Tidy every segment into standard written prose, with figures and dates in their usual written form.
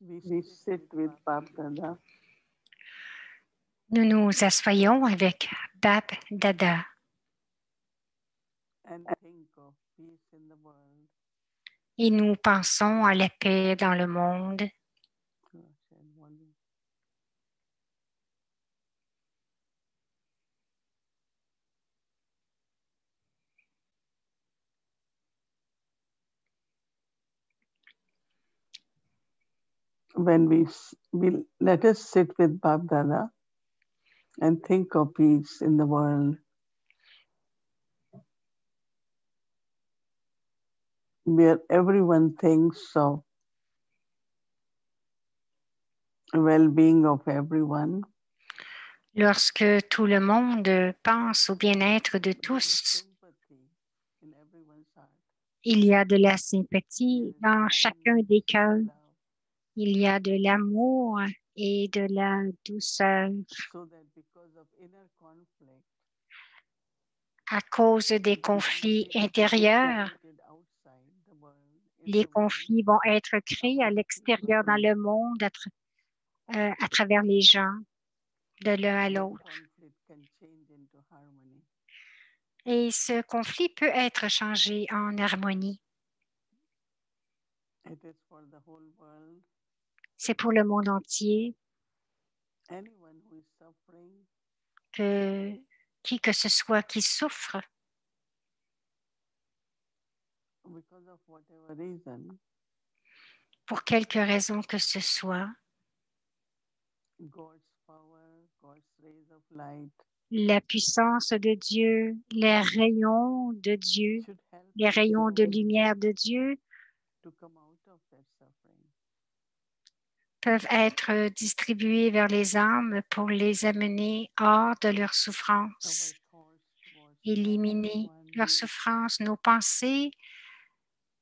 we sit with Bab Dada Nous nous asseyons avec Bab Dada and think of peace in the world. et nous pensons à la paix dans le monde. When we let us sit with Bab Dada and think of peace in the world. Where everyone thinks of well-being of everyone. Lorsque tout le monde pense au bien-être de tous, il y a de la sympathie dans chacun des cœurs. Il y a de l'amour et de la douceur. À cause des conflits intérieurs, les conflits vont être créés à l'extérieur dans le monde à travers les gens, de l'un à l'autre. Et ce conflit peut être changé en harmonie. C'est pour le monde entier. Qui que ce soit qui souffre, pour quelque raison que ce soit, la puissance de Dieu, les rayons de Dieu, les rayons de lumière de Dieu peuvent être distribués vers les âmes pour les amener hors de leur souffrance, éliminer leur souffrance, nos pensées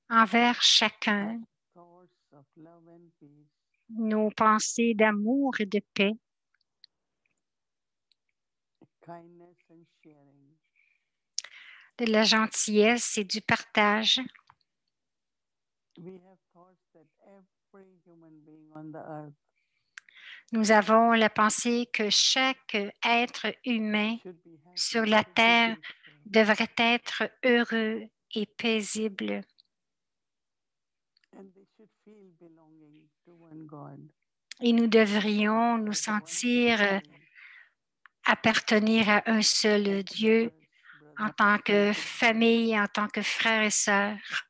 envers chacun, nos pensées d'amour et de paix, de la gentillesse et du partage. Nous avons la pensée que chaque être humain sur la terre devrait être heureux et paisible. Et nous devrions nous sentir appartenir à un seul Dieu en tant que famille, en tant que frères et sœurs.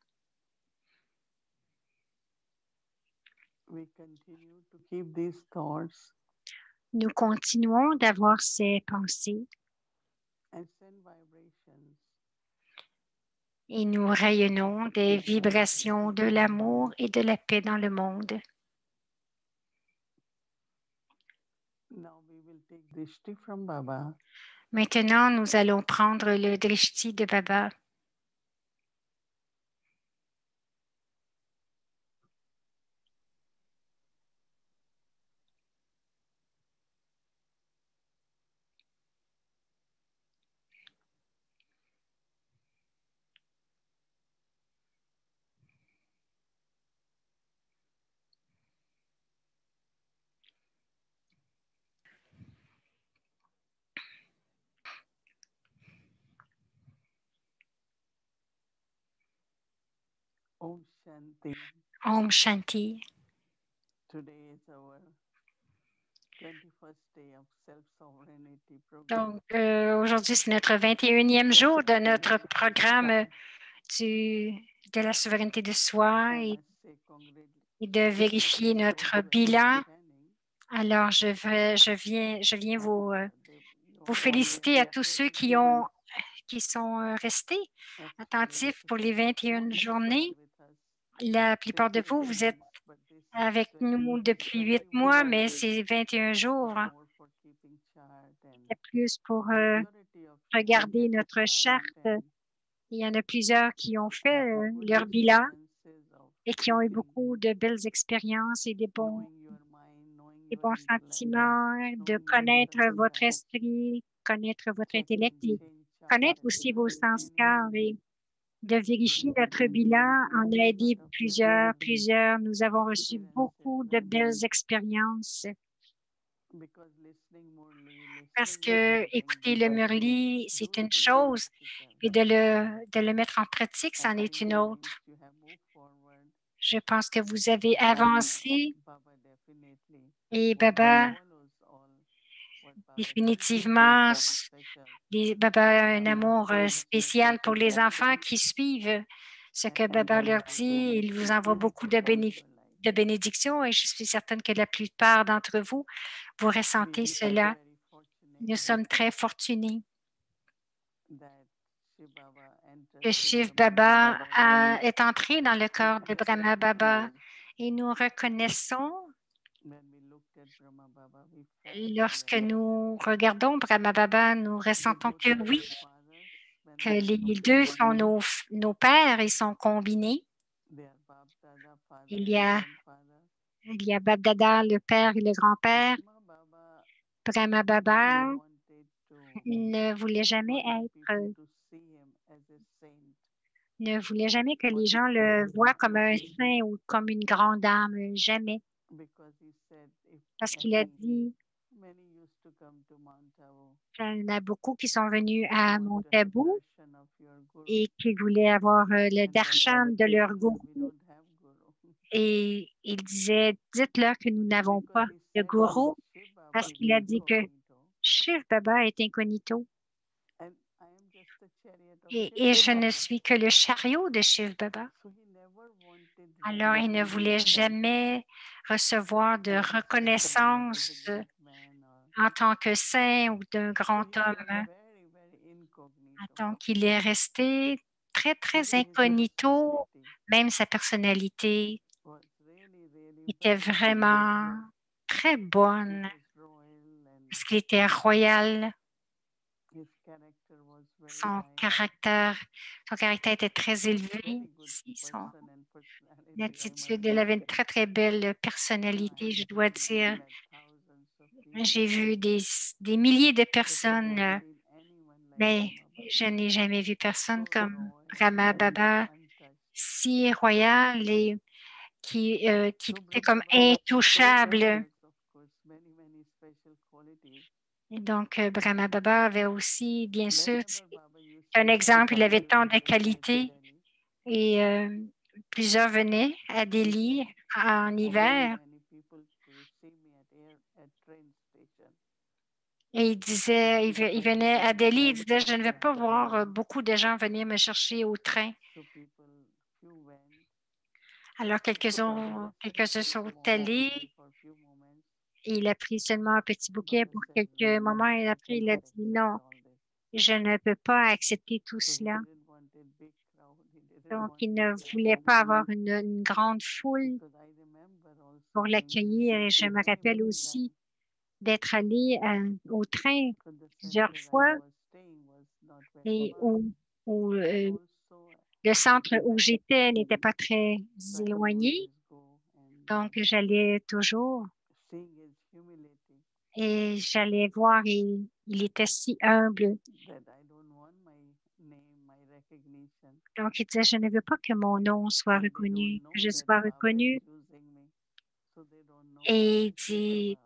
Nous continuons d'avoir ces pensées et nous rayonnons des vibrations de l'amour et de la paix dans le monde. Maintenant, nous allons prendre le drishti de Baba. Om Shanti. Om Shanti. Donc, aujourd'hui, c'est notre 21e jour de notre programme de la souveraineté de soi et de vérifier notre bilan. Alors, je viens vous féliciter à tous ceux qui sont restés attentifs pour les 21 journées. La plupart de vous, vous êtes avec nous depuis 8 mois, mais c'est 21 jours. C'est plus pour regarder notre charte. Il y en a plusieurs qui ont fait leur bilan et qui ont eu beaucoup de belles expériences et des bons sentiments, de connaître votre esprit, connaître votre intellect et connaître aussi vos sanskars et de vérifier notre bilan. On a aidé plusieurs. Nous avons reçu beaucoup de belles expériences parce que écouter le Murli, c'est une chose, et de le mettre en pratique, c'en est une autre. Je pense que vous avez avancé et Baba, définitivement, Baba a un amour spécial pour les enfants qui suivent ce que Baba leur dit. Il vous envoie beaucoup de bénédictions et je suis certaine que la plupart d'entre vous, vous ressentez cela. Nous sommes très fortunés que Shiv Baba est entré dans le corps de Brahma Baba et nous reconnaissons, lorsque nous regardons Brahma Baba, nous ressentons que oui, que les deux sont nos pères et sont combinés. Il y a Bab Dada, le père et le grand-père. Brahma Baba ne voulait jamais que les gens le voient comme un saint ou comme une grande âme, jamais. Parce qu'il a dit, il y en a beaucoup qui sont venus à Mount Abu et qui voulaient avoir le darshan de leur gourou. Et il disait, dites-leur que nous n'avons pas de gourou parce qu'il a dit que Shiv Baba est incognito. Et je ne suis que le chariot de Shiv Baba. Alors, il ne voulait jamais recevoir de reconnaissance en tant que saint ou d'un grand homme. Donc, il est resté très, très incognito. Même sa personnalité était vraiment très bonne parce qu'il était royal. Son caractère était très élevé. Son attitude, elle avait une très, très belle personnalité, je dois dire. J'ai vu des milliers de personnes, mais je n'ai jamais vu personne comme Brahma Baba, si royal et qui était comme intouchable. Et donc, Brahma Baba avait aussi, bien sûr, un exemple, il avait tant de qualités et plusieurs venaient à Delhi en hiver. Et il venait à Delhi, il disait, je ne vais pas voir beaucoup de gens venir me chercher au train. Alors, quelques-uns sont allés. Il a pris seulement un petit bouquet pour quelques moments et après, il a dit non, je ne peux pas accepter tout cela. Donc, il ne voulait pas avoir une grande foule pour l'accueillir. Et je me rappelle aussi d'être allé au train plusieurs fois et où le centre où j'étais n'était pas très éloigné. Donc, j'allais toujours et j'allais voir et il était si humble. Donc, il disait, je ne veux pas que mon nom soit reconnu, que je sois reconnu. Et il dit,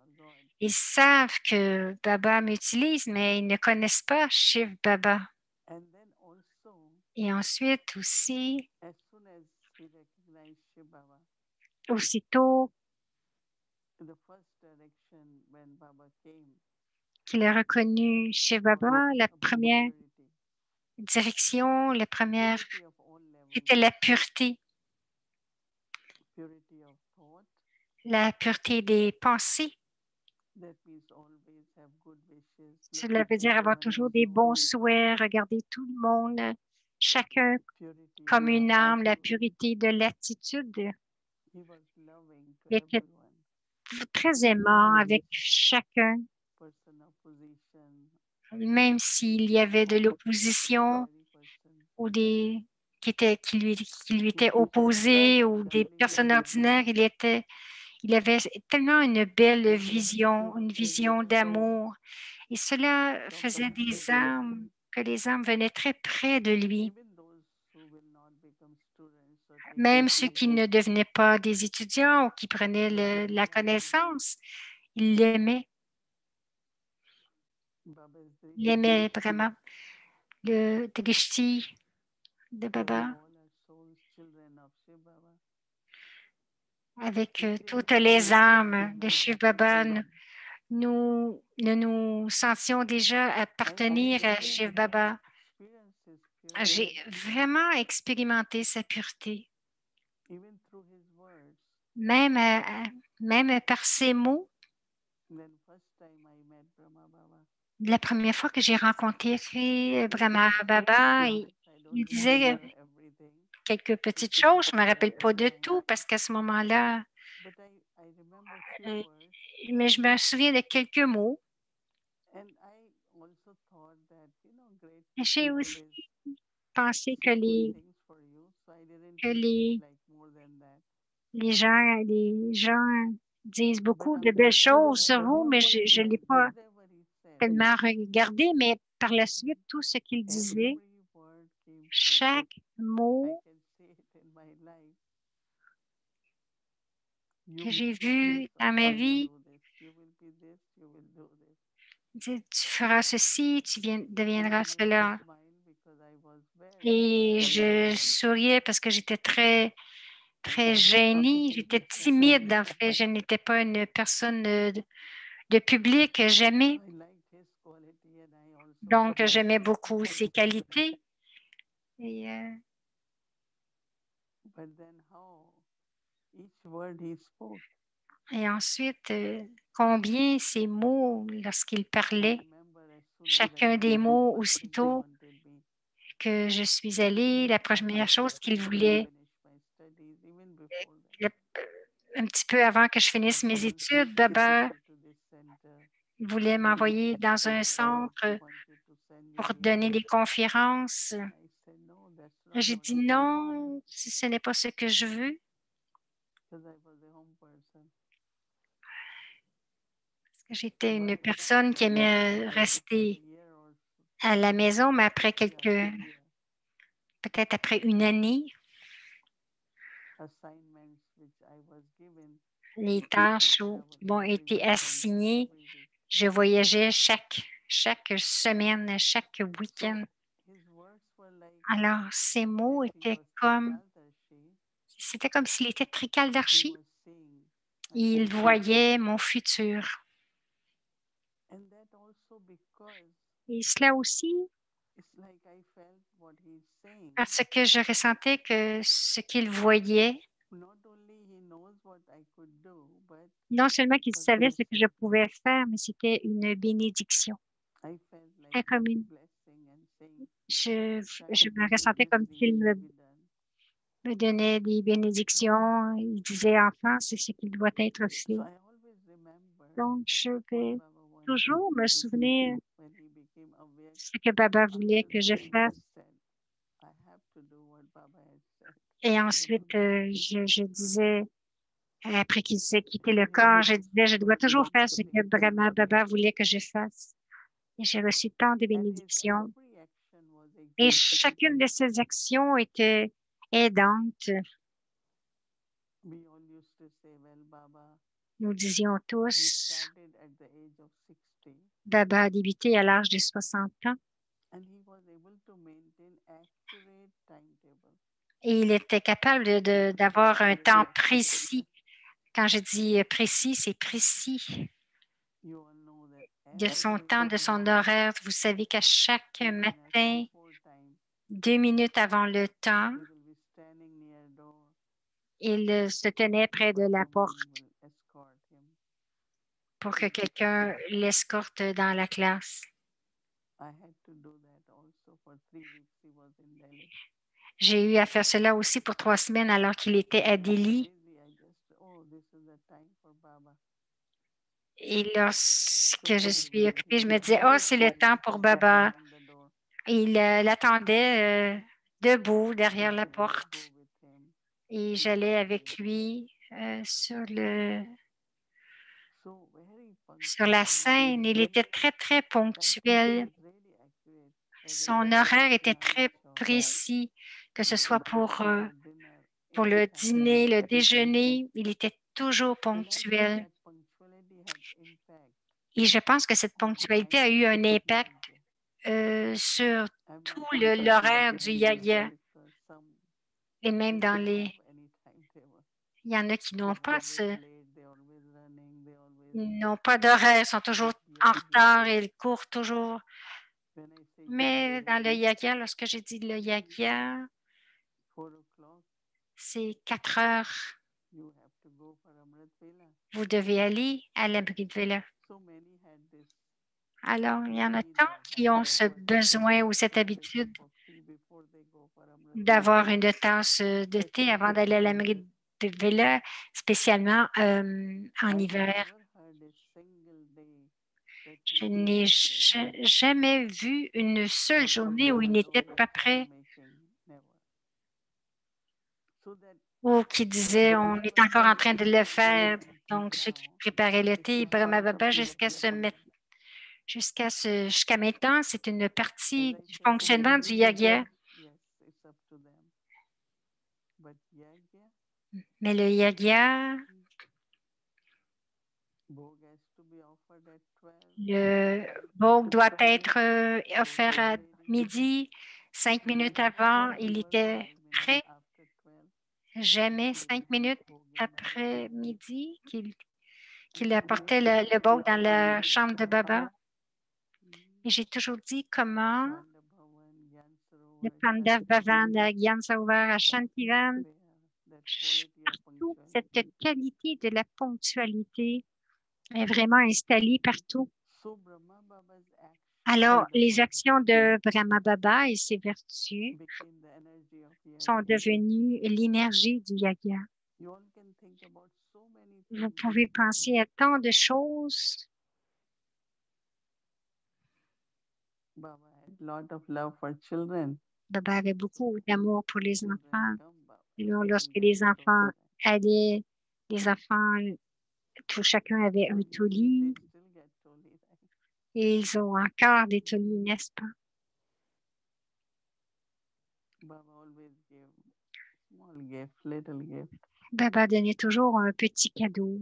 ils savent que Baba m'utilise, mais ils ne connaissent pas Shiv Baba. Et ensuite aussi, aussitôt qu'il a reconnu Shiv Baba, la première direction, c'était la pureté des pensées. Cela veut dire avoir toujours des bons souhaits, regarder tout le monde, chacun comme une âme, la pureté de l'attitude. Il était très aimant avec chacun, même s'il y avait de l'opposition ou qui lui étaient opposés ou des personnes ordinaires, il avait tellement une belle vision, une vision d'amour. Et cela faisait que les âmes venaient très près de lui. Même ceux qui ne devenaient pas des étudiants ou qui prenaient la connaissance, ils l'aimaient. Il aimait vraiment le Drishti de Baba avec toutes les âmes de Shiv Baba. Nous nous sentions déjà appartenir à Shiv Baba. J'ai vraiment expérimenté sa pureté. Même, même par ses mots, la première fois que j'ai rencontré Brahma Baba, il disait quelques petites choses. Je ne me rappelle pas de tout parce qu'à ce moment-là, mais je me souviens de quelques mots. J'ai aussi pensé que les gens disent beaucoup de belles choses sur vous, mais je ne l'ai pas tellement regardé. Mais par la suite, tout ce qu'il disait, chaque mot que j'ai vu dans ma vie, tu feras ceci, tu deviendras cela. Et je souriais parce que j'étais très, très gênée. J'étais timide, en fait. Je n'étais pas une personne de public, jamais. Donc, j'aimais beaucoup ses qualités. Et, ensuite, combien ces mots, lorsqu'il parlait, chacun des mots, aussitôt que je suis allée, la première chose qu'il voulait, un petit peu avant que je finisse mes études, Baba voulait m'envoyer dans un centre pour donner des conférences. J'ai dit non, ce n'est pas ce que je veux. J'étais une personne qui aimait rester à la maison, mais peut-être après une année, les tâches qui m'ont été assignées, je voyageais chaque semaine, chaque week-end. Alors, ces mots c'était comme s'il était Trikaldarshi. Il voyait mon futur. Et cela aussi, parce que je ressentais que ce qu'il voyait, non seulement qu'il savait ce que je pouvais faire, mais c'était une bénédiction. C'était comme je me ressentais comme s'il me donnait des bénédictions. Il disait, enfant, c'est ce qui doit être fait. Donc, je vais toujours me souvenir de ce que Baba voulait que je fasse. Et ensuite, je disais, après qu'il s'est quitté le corps, je disais, je dois toujours faire ce que Brahma Baba voulait que je fasse. Et j'ai reçu tant de bénédictions. Et chacune de ces actions était aidante. Nous disions tous, Baba a débuté à l'âge de 60 ans. Et il était capable d'avoir un temps précis. Quand je dis précis, c'est précis de son temps, de son horaire. Vous savez qu'à chaque matin, 2 minutes avant le temps, il se tenait près de la porte pour que quelqu'un l'escorte dans la classe. J'ai eu à faire cela aussi pour 3 semaines alors qu'il était à Delhi. Et lorsque je suis occupée, je me disais, oh, c'est le temps pour Baba. Il l'attendait debout derrière la porte. Et j'allais avec lui sur la scène. Il était très, très ponctuel. Son horaire était très précis, que ce soit pour le dîner, le déjeuner, il était toujours ponctuel. Et je pense que cette ponctualité a eu un impact sur tout l'horaire du yaya. Et même dans les... Il y en a qui n'ont pas d'horaire, ils sont toujours en retard, ils courent toujours. Mais dans le yaya, lorsque j'ai dit le yaya, c'est 4 heures. Vous devez aller à l'abri de Vela. Alors, il y en a tant qui ont ce besoin ou cette habitude d'avoir une tasse de thé avant d'aller à l'abri de Vela, spécialement en hiver. Je n'ai jamais vu une seule journée où il n'était pas prêt ou qui disait on est encore en train de le faire. Donc, ceux qui préparaient le thé, Brahma Baba, jusqu'à maintenant, c'est une partie du fonctionnement du yagya. Mais le yagya, le bhog doit être offert à midi. 5 minutes avant, il était prêt. Jamais 5 minutes après midi qu'il apportait le bhog dans la chambre de Baba. Et j'ai toujours dit comment le Pandav Bhavan, à Gyan Sarovar, à Shantivan, partout, cette qualité de la ponctualité est vraiment installée partout. Alors, les actions de Brahma Baba et ses vertus sont devenues l'énergie du yagya. Vous pouvez penser à tant de choses. Baba avait beaucoup d'amour pour les enfants. Alors, lorsque les enfants allaient, chacun avait un toli. Et ils ont encore des tolis, n'est-ce pas? Baba donnait toujours un petit cadeau.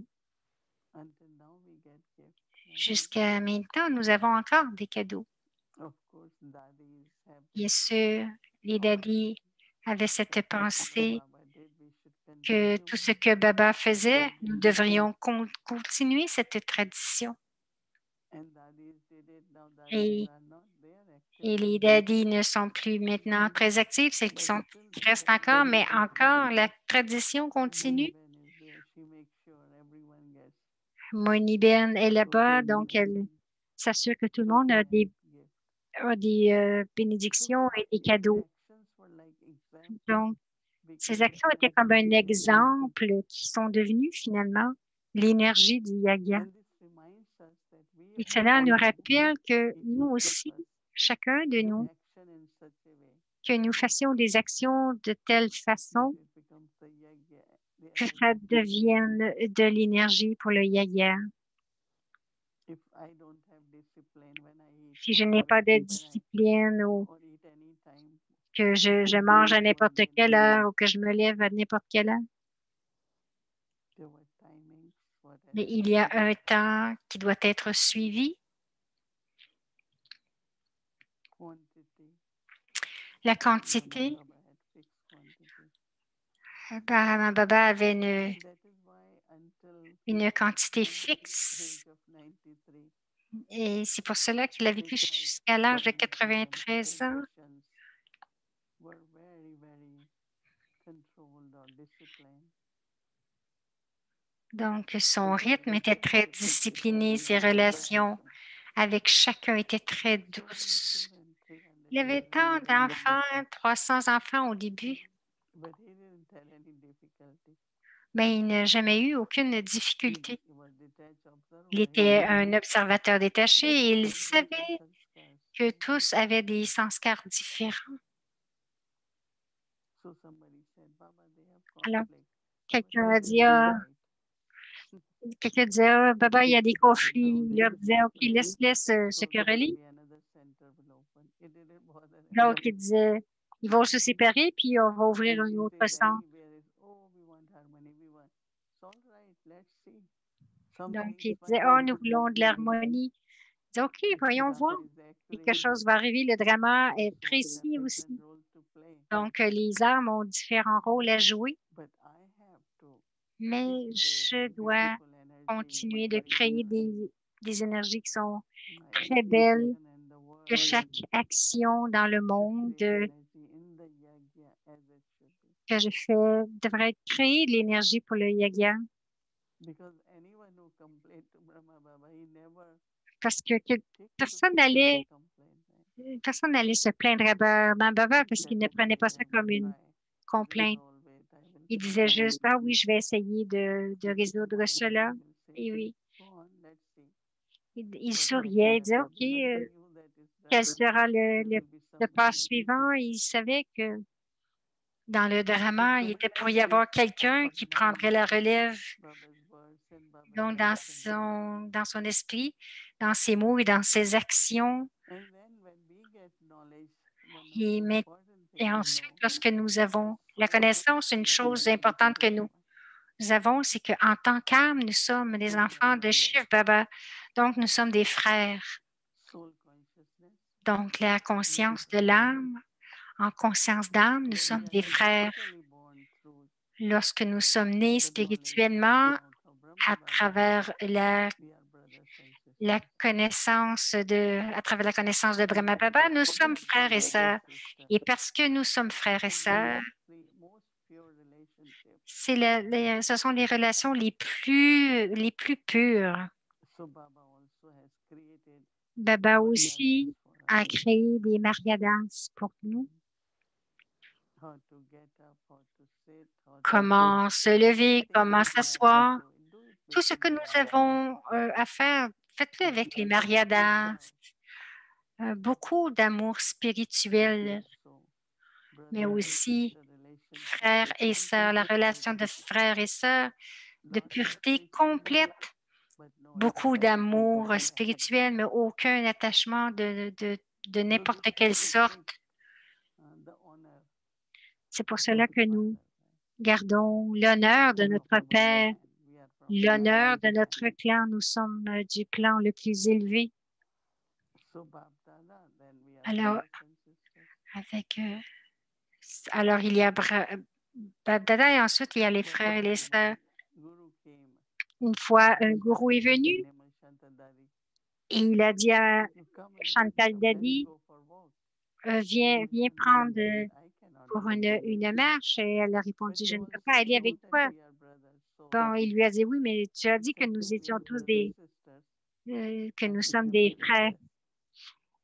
Jusqu'à maintenant, nous avons encore des cadeaux. Bien sûr, les daddies avaient cette pensée que tout ce que Baba faisait, nous devrions continuer cette tradition. Et les daddies ne sont plus maintenant très actifs, celles qui restent encore, mais encore, la tradition continue. Moni Ben est là-bas, donc elle s'assure que tout le monde a des bénédictions et des cadeaux. Donc, ces actions étaient comme un exemple qui sont devenues finalement l'énergie du yagya. Et cela nous rappelle que nous aussi, chacun de nous, que nous fassions des actions de telle façon que ça devienne de l'énergie pour le yagya. Si je n'ai pas de discipline ou que je mange à n'importe quelle heure ou que je me lève à n'importe quelle heure, mais il y a un temps qui doit être suivi. La quantité. Baba avait une quantité fixe et c'est pour cela qu'il a vécu jusqu'à l'âge de 93 ans. Donc, son rythme était très discipliné, ses relations avec chacun étaient très douces. Il avait tant d'enfants, 300 enfants au début, mais il n'a jamais eu aucune difficulté. Il était un observateur détaché et il savait que tous avaient des sanskars différents. Alors, quelqu'un disait, Baba, il y a des conflits. Il leur disait, OK, laisse se quereller. L'autre, il disait, Ils vont se séparer, puis on va ouvrir un autre centre. Donc, ils disaient, oh, nous voulons de l'harmonie. Ils disaient, OK, voyons voir. Quelque chose va arriver. Le drama est précis aussi. Donc, les âmes ont différents rôles à jouer, mais je dois continuer de créer des énergies qui sont très belles, que chaque action dans le monde que je fais devrait créer de l'énergie pour le yoga. Parce que personne n'allait se plaindre à Brahma Baba parce qu'il ne prenait pas ça comme une complainte. Il disait juste, ah oui, je vais essayer de résoudre cela. Et oui, il souriait, il disait, OK, quel sera le pas suivant? Il savait que dans le drama, il était pour y avoir quelqu'un qui prendrait la relève. Donc, dans son esprit, dans ses mots et dans ses actions. Et ensuite, lorsque nous avons la connaissance, une chose importante que nous avons, c'est qu'en tant qu'âme, nous sommes des enfants de Shiv Baba. Donc, nous sommes des frères. Donc, la conscience de l'âme, en conscience d'âme, nous sommes des frères. Lorsque nous sommes nés spirituellement, à travers la connaissance de Brahma Baba, nous sommes frères et sœurs. Et parce que nous sommes frères et sœurs, ce sont les relations les plus pures. Baba aussi a créé des maryadas pour nous. Comment se lever, comment s'asseoir. Tout ce que nous avons à faire, faites-le avec les maryadas. Beaucoup d'amour spirituel, mais aussi frères et sœurs, la relation de frères et sœurs, de pureté complète, beaucoup d'amour spirituel, mais aucun attachement de n'importe quelle sorte. C'est pour cela que nous gardons l'honneur de notre Père, l'honneur de notre clan. Nous sommes du clan le plus élevé. Alors, il y a Babdada et ensuite il y a les frères et les sœurs. Une fois, un gourou est venu et il a dit à Chantal Dadi, viens prendre pour une marche. Et elle a répondu, je ne peux pas aller avec toi. Bon, il lui a dit, oui, mais tu as dit que nous étions tous que nous sommes des frères.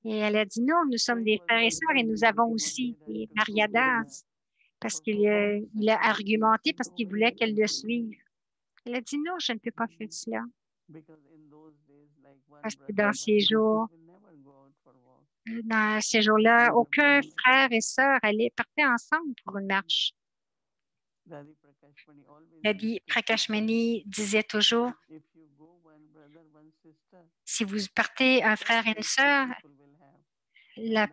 Et elle a dit, non, nous sommes des frères et sœurs et nous avons aussi des maryadas. Parce qu'il a argumenté parce qu'il voulait qu'elle le suive. Elle a dit non, je ne peux pas faire cela. Parce que dans ces jours-là, aucun frère et sœur partaient ensemble pour une marche. Daddy Prakashmani disait toujours, si vous partez un frère et une sœur, la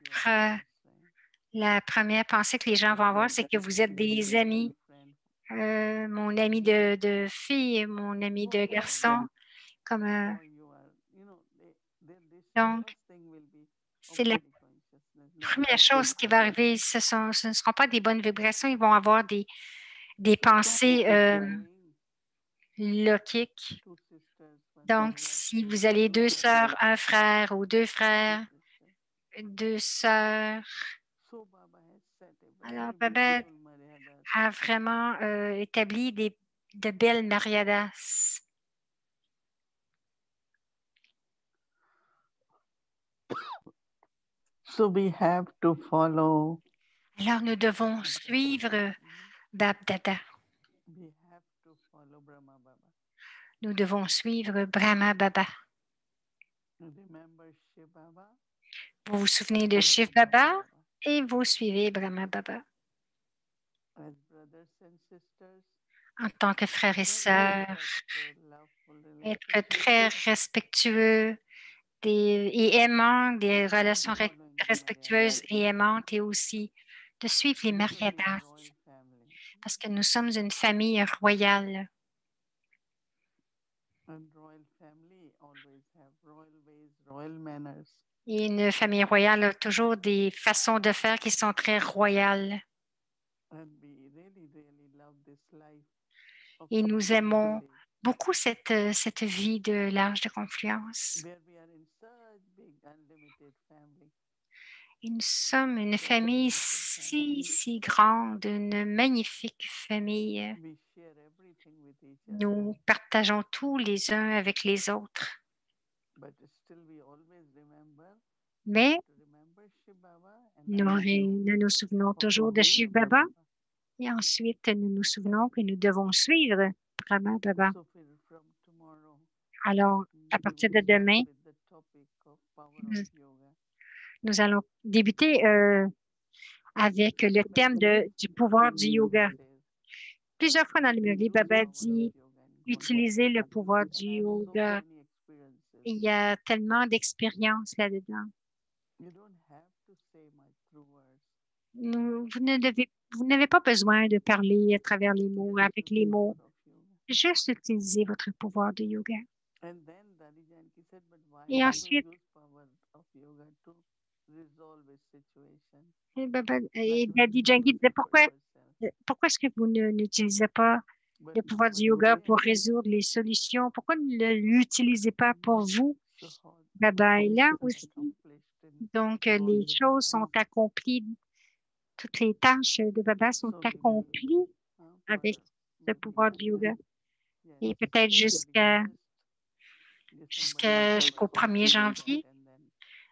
première pensée que les gens vont avoir, c'est que vous êtes des amis. Mon ami de fille, mon ami de garçon. Donc, c'est la première chose qui va arriver. Ce ne seront pas des bonnes vibrations, ils vont avoir des pensées logiques. Donc, si vous allez deux sœurs, un frère ou deux frères, deux sœurs, alors Baba a vraiment établi de belles maryadas. So we have to follow. Alors, nous devons suivre Babdada. Nous devons suivre Brahma Baba. Vous vous souvenez de Shiv Baba et vous suivez Brahma Baba. En tant que frères et sœurs, être très respectueux et aimant, des relations respectueuses et aimantes, et aussi de suivre les Maryadas parce que nous sommes une famille royale. Et une famille royale a toujours des façons de faire qui sont très royales. Et nous aimons beaucoup cette vie de l'âge de confluence. Et nous sommes une famille si grande, une magnifique famille. Nous partageons tout les uns avec les autres. Mais nous nous souvenons toujours de Shiv Baba et ensuite nous nous souvenons que nous devons suivre Brahma Baba. Alors, à partir de demain, nous allons débuter avec le thème du pouvoir du yoga. Plusieurs fois dans le Murli, Baba dit utiliser le pouvoir du yoga. Il y a tellement d'expérience là-dedans. Vous n'avez pas besoin de parler à travers les mots, avec les mots. Juste utiliser votre pouvoir de yoga. Et ensuite, et Daddy Jangi disait pourquoi est-ce que vous n'utilisez pas le pouvoir du yoga pour résoudre les solutions? Pourquoi ne l'utilisez pas pour vous? Baba est là aussi. Donc, les choses sont accomplies. Toutes les tâches de Baba sont accomplies avec le pouvoir du yoga. Et peut-être jusqu'au 1er janvier.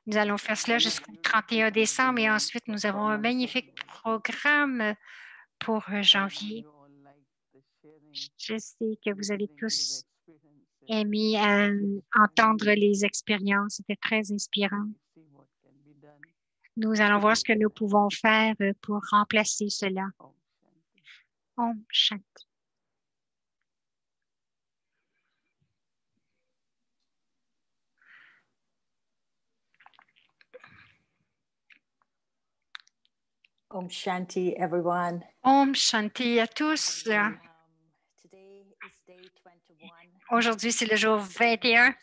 Nous allons faire cela jusqu'au 31 décembre et ensuite nous avons un magnifique programme pour janvier. Je sais que vous avez tous aimé entendre les expériences. C'était très inspirant. Nous allons voir ce que nous pouvons faire pour remplacer cela. Om Shanti. Om Shanti, everyone. Om Shanti à tous. Aujourd'hui, c'est le jour 21.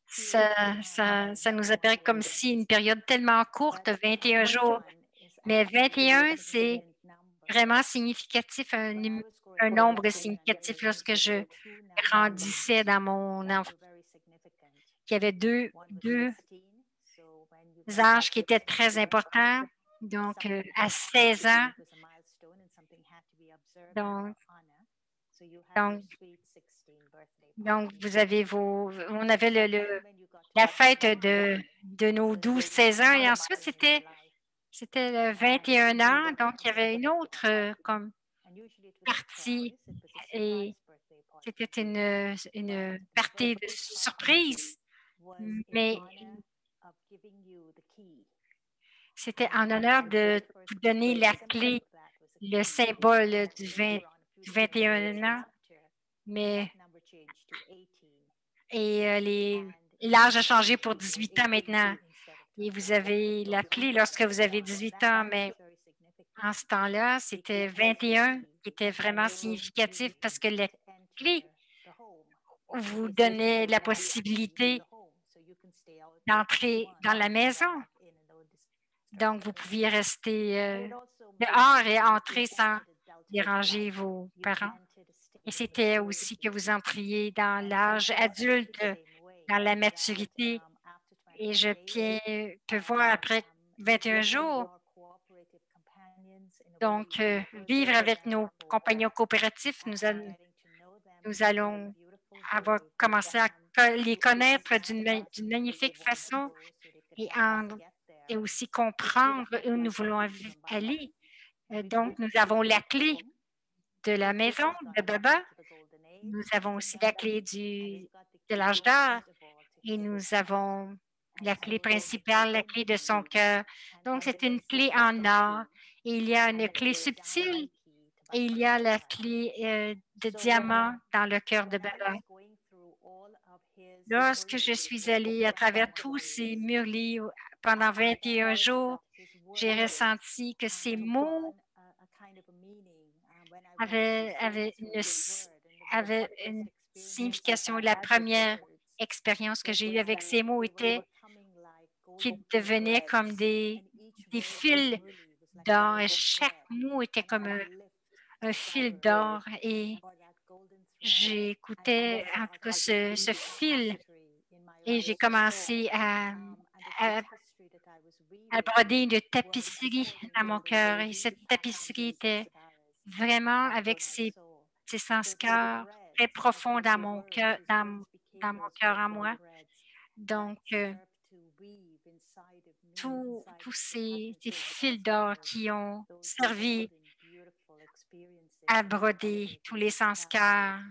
Ça nous apparaît comme si une période tellement courte, 21 jours. Mais 21, c'est vraiment significatif, un nombre significatif. Lorsque je grandissais dans mon enfance, il y avait deux âges qui étaient très importants. Donc, à 16 ans, donc vous avez on avait la fête de nos 12-16 ans et ensuite c'était le 21 ans, donc il y avait une autre comme partie et c'était une partie de surprise, mais c'était en honneur de vous donner la clé, le symbole du 21 ans, l'âge a changé pour 18 ans maintenant. Et vous avez la clé lorsque vous avez 18 ans, mais en ce temps-là, c'était 21 qui était vraiment significatif parce que la clé vous donnait la possibilité d'entrer dans la maison. Donc, vous pouviez rester dehors et entrer sans déranger vos parents. Et c'était aussi que vous entriez dans l'âge adulte, dans la maturité. Et je peux voir après 21 jours. Donc, vivre avec nos compagnons coopératifs, nous allons avoir commencé à les connaître d'une magnifique façon et aussi comprendre où nous voulons aller. Donc, nous avons la clé de la maison de Baba. Nous avons aussi la clé de l'âge d'or et nous avons la clé principale, la clé de son cœur. Donc, c'est une clé en or. Et il y a une clé subtile et il y a la clé de diamant dans le cœur de Baba. Lorsque je suis allée à travers tous ces murlis pendant 21 jours, j'ai ressenti que ces mots avaient une signification. La première expérience que j'ai eue avec ces mots était qu'ils devenaient comme des fils d'or et chaque mot était comme un fil d'or et j'écoutais en tout cas ce fil et j'ai commencé à broder une tapisserie dans mon cœur et cette tapisserie était vraiment avec ces sanskars très profonds dans mon cœur, dans mon cœur en moi. Donc, tous ces fils d'or qui ont servi à broder tous les sanskars.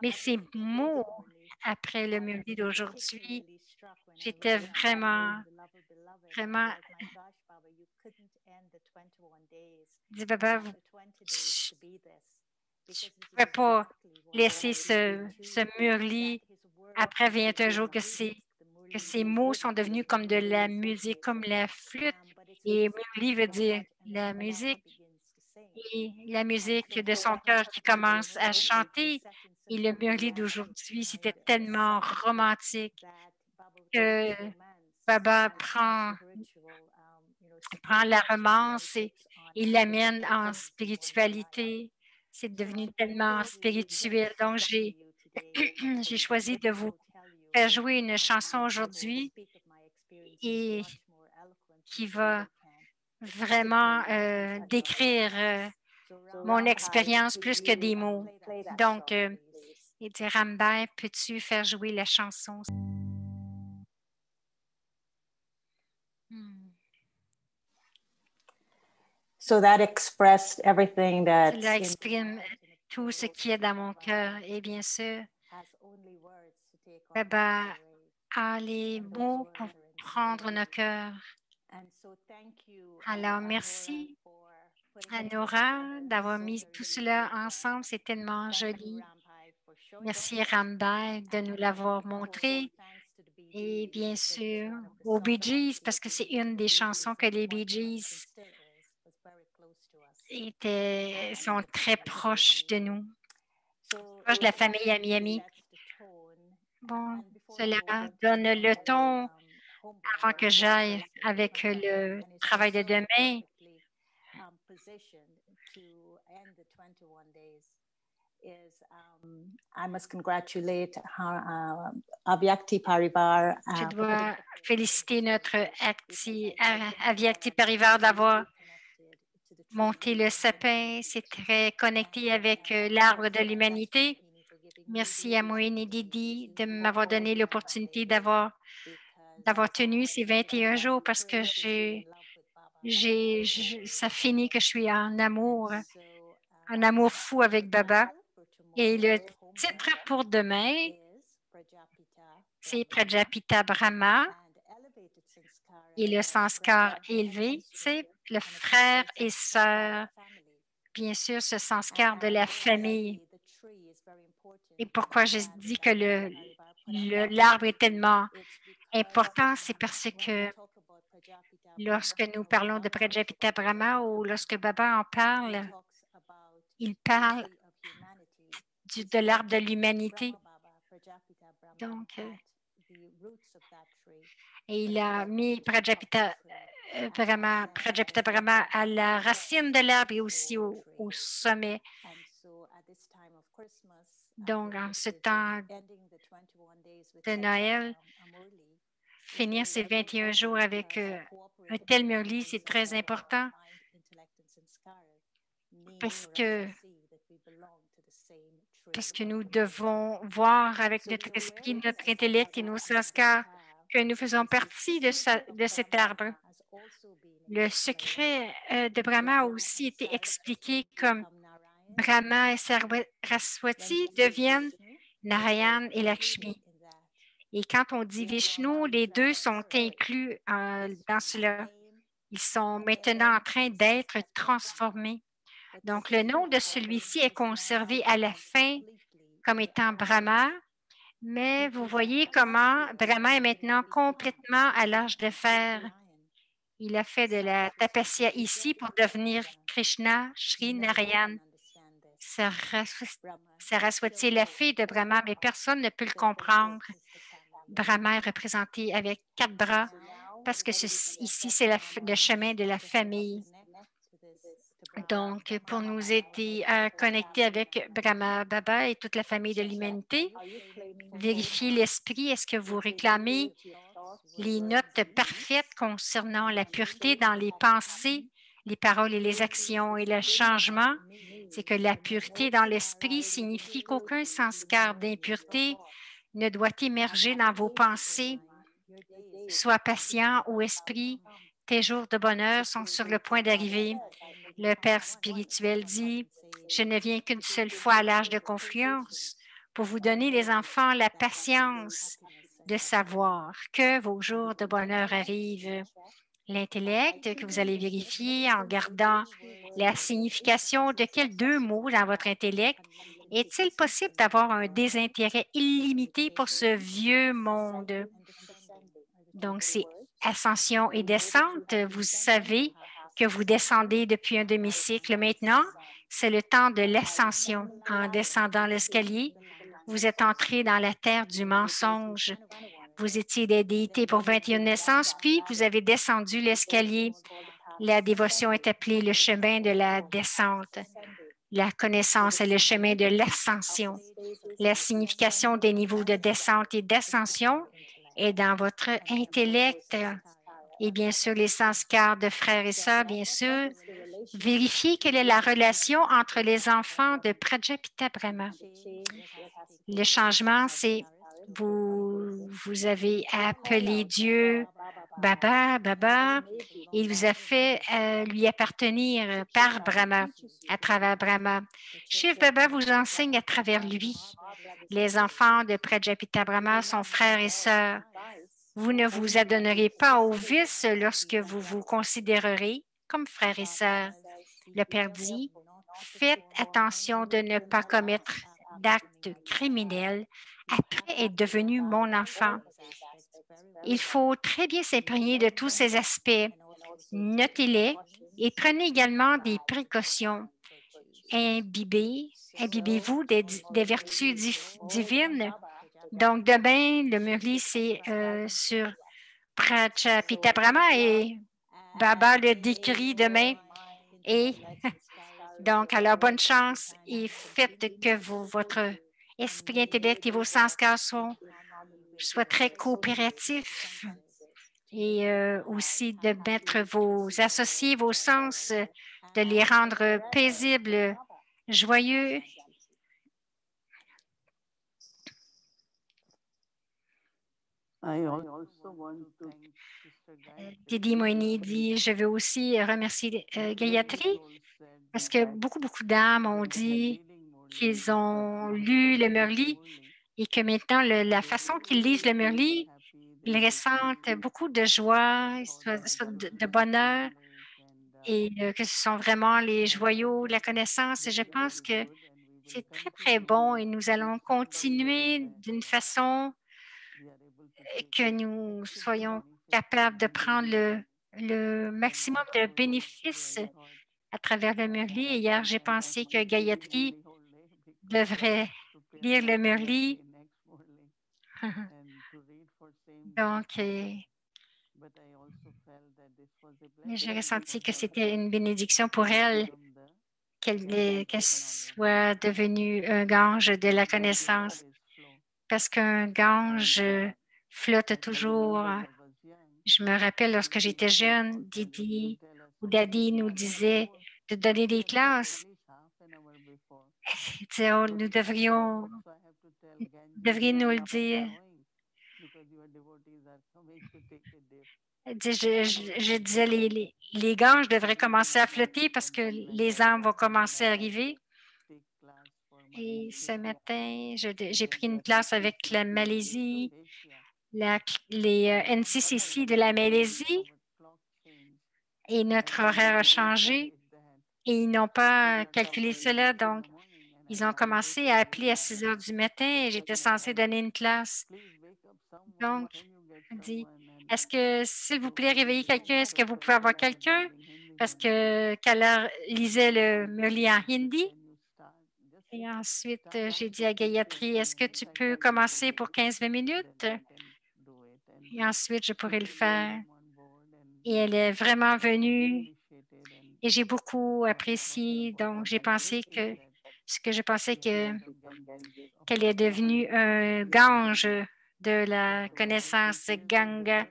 Mais ces mots, après le murli d'aujourd'hui, j'étais vraiment, dit Baba, tu ne pouvais pas laisser ce murli après 21 jours que ces mots sont devenus comme de la musique, comme la flûte. Et murli veut dire la musique. Et la musique de son cœur qui commence à chanter. Et le murli d'aujourd'hui, c'était tellement romantique que Baba prend la romance et il l'amène en spiritualité. C'est devenu tellement spirituel. Donc, j'ai choisi de vous faire jouer une chanson aujourd'hui et qui va vraiment décrire mon expérience plus que des mots. Donc, il dit Rambai, peux-tu faire jouer la chanson? So that expressed everything that Cela exprime tout ce qui est dans mon cœur. Et bien sûr, Baba a les mots pour prendre nos cœurs. Alors, merci à Nora d'avoir mis tout cela ensemble. C'est tellement joli. Merci Rambai de nous l'avoir montré. Et bien sûr, aux Bee Gees, parce que c'est une des chansons que les Bee Gees sont très proches de nous, proches de la famille à Miami. Bon, cela donne le ton avant que j'aille avec le travail de demain. I must congratulate Avyakti Parivar. Je dois féliciter notre Avyakti Parivar d'avoir monté le sapin. C'est très connecté avec l'arbre de l'humanité. Merci à Moïne et Didi de m'avoir donné l'opportunité d'avoir tenu ces 21 jours parce que ça finit que je suis en amour fou avec Baba. Et le titre pour demain, c'est Prajapita Brahma et le sanskar élevé, c'est le frère et sœur, bien sûr, ce sanskar de la famille. Et pourquoi je dis que l'arbre est tellement important, c'est parce que lorsque nous parlons de Prajapita Brahma ou lorsque Baba en parle, il parle de l'arbre de l'humanité. Donc, et il a mis Prajapita Brahma à la racine de l'arbre et aussi au sommet. Donc, en ce temps de Noël, finir ces 21 jours avec un tel murli, c'est très important parce que nous devons voir avec notre esprit, notre intellect et nos sanskars que nous faisons partie de cet arbre. Le secret de Brahma a aussi été expliqué comme Brahma et Saraswati deviennent Narayan et Lakshmi. Et quand on dit Vishnu, les deux sont inclus dans cela. Ils sont maintenant en train d'être transformés. Donc, le nom de celui-ci est conservé à la fin comme étant Brahma, Mais vous voyez comment Brahma est maintenant complètement à l'âge de fer. Il a fait de la tapasya ici pour devenir Krishna, Sri Narayan. Saraswati est la fille de Brahma, mais personne ne peut le comprendre. Brahma est représenté avec 4 bras parce que ici, c'est le chemin de la famille. Donc, pour nous aider à connecter avec Brahma Baba et toute la famille de l'humanité, vérifiez l'esprit. Est-ce que vous réclamez les notes parfaites concernant la pureté dans les pensées, les paroles et les actions? Et le changement, c'est que la pureté dans l'esprit signifie qu'aucun sanskar d'impureté ne doit émerger dans vos pensées. Sois patient ô esprit, tes jours de bonheur sont sur le point d'arriver. Le Père spirituel dit, « Je ne viens qu'une seule fois à l'âge de confluence pour vous donner, les enfants, la patience de savoir que vos jours de bonheur arrivent. » L'intellect que vous allez vérifier en gardant la signification de quels 2 mots dans votre intellect. Est-il possible d'avoir un désintérêt illimité pour ce vieux monde? Donc, c'est ascension et descente. Vous savez que vous descendez depuis un demi-cycle. Maintenant, c'est le temps de l'ascension. En descendant l'escalier, vous êtes entré dans la terre du mensonge. Vous étiez des déités pour 21 naissances, puis vous avez descendu l'escalier. La dévotion est appelée le chemin de la descente. La connaissance est le chemin de l'ascension. La signification des niveaux de descente et d'ascension est dans votre intellect. Et bien sûr, les sanskars de frères et sœurs, bien sûr. Vérifiez quelle est la relation entre les enfants de Prajapita Brahma. Le changement, c'est vous avez appelé Dieu Baba, Baba, et il vous a fait lui appartenir par Brahma, à travers Brahma. Shiv Baba vous enseigne à travers lui. Les enfants de Prajapita Brahma sont frères et sœurs. Vous ne vous adonnerez pas au vice lorsque vous vous considérerez comme frères et sœurs. Le Père dit, faites attention de ne pas commettre d'actes criminels après être devenu mon enfant. Il faut très bien s'imprégner de tous ces aspects. Notez-les et prenez également des précautions. Imbibez-vous des vertus divines. Donc, demain, le Murli, c'est sur Prajapita Brahma et Baba le décrit demain. Et donc, alors, bonne chance et faites que votre esprit, intellect et vos sanskars soient très coopératifs et aussi de mettre vos associés, vos sens, de les rendre paisibles, joyeux. Didi Moini dit, je veux aussi remercier Gayatri parce que beaucoup d'âmes ont dit qu'ils ont lu le Murli et que maintenant, la façon qu'ils lisent le Murli, ils ressentent beaucoup de joie, de bonheur et que ce sont vraiment les joyaux de la connaissance. Et je pense que c'est très, très bon et nous allons continuer d'une façon que nous soyons capables de prendre le maximum de bénéfices à travers le Murli. Et hier, j'ai pensé que Gayatri devrait lire le Murli. Donc, j'ai ressenti que c'était une bénédiction pour elle, qu'elle soit devenue un gange de la connaissance, parce qu'un gange flotte toujours. Je me rappelle lorsque j'étais jeune, Didi ou Daddy nous disait de donner des classes. Nous devriez nous le dire. Je disais, les ganges devraient commencer à flotter parce que les âmes vont commencer à arriver. Et ce matin, j'ai pris une classe avec la Malaisie, les NCCC de la Malaisie, et notre horaire a changé et ils n'ont pas calculé cela. Donc, Ils ont commencé à appeler à 6 heures du matin et j'étais censée donner une classe. Donc, elle dit, est-ce que, s'il vous plaît, réveillez quelqu'un, est-ce que vous pouvez avoir quelqu'un? Parce que Kala me lit en hindi. Et ensuite, j'ai dit à Gayatri, est-ce que tu peux commencer pour 15-20 minutes? Et ensuite, je pourrais le faire. Et elle est vraiment venue et j'ai beaucoup apprécié. Donc, j'ai pensé que je pensais qu'elle est devenue un gange de la connaissance Ganga.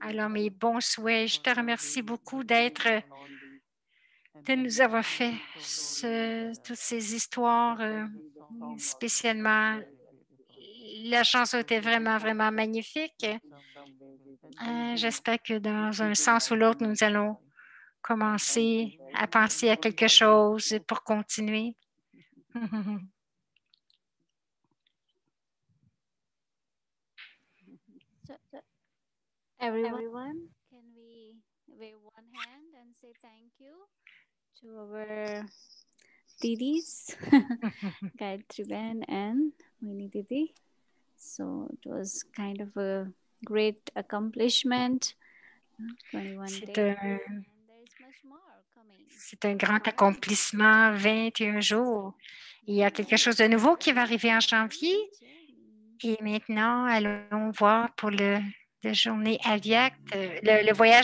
Alors, mes bons souhaits, je te remercie beaucoup de nous avoir fait toutes ces histoires, spécialement. La chanson était vraiment, vraiment magnifique. J'espère que dans un sens ou l'autre, nous allons commencer à penser à quelque chose pour continuer. Everyone, can we wave one hand and say thank you to our Didis, Gayatri Ben and Moini Didi. So it was kind of a great accomplishment. 21 days. C'est un grand accomplissement, 21 jours. Il y a quelque chose de nouveau qui va arriver en janvier. Et maintenant, allons voir pour la journée aviaque, le voyage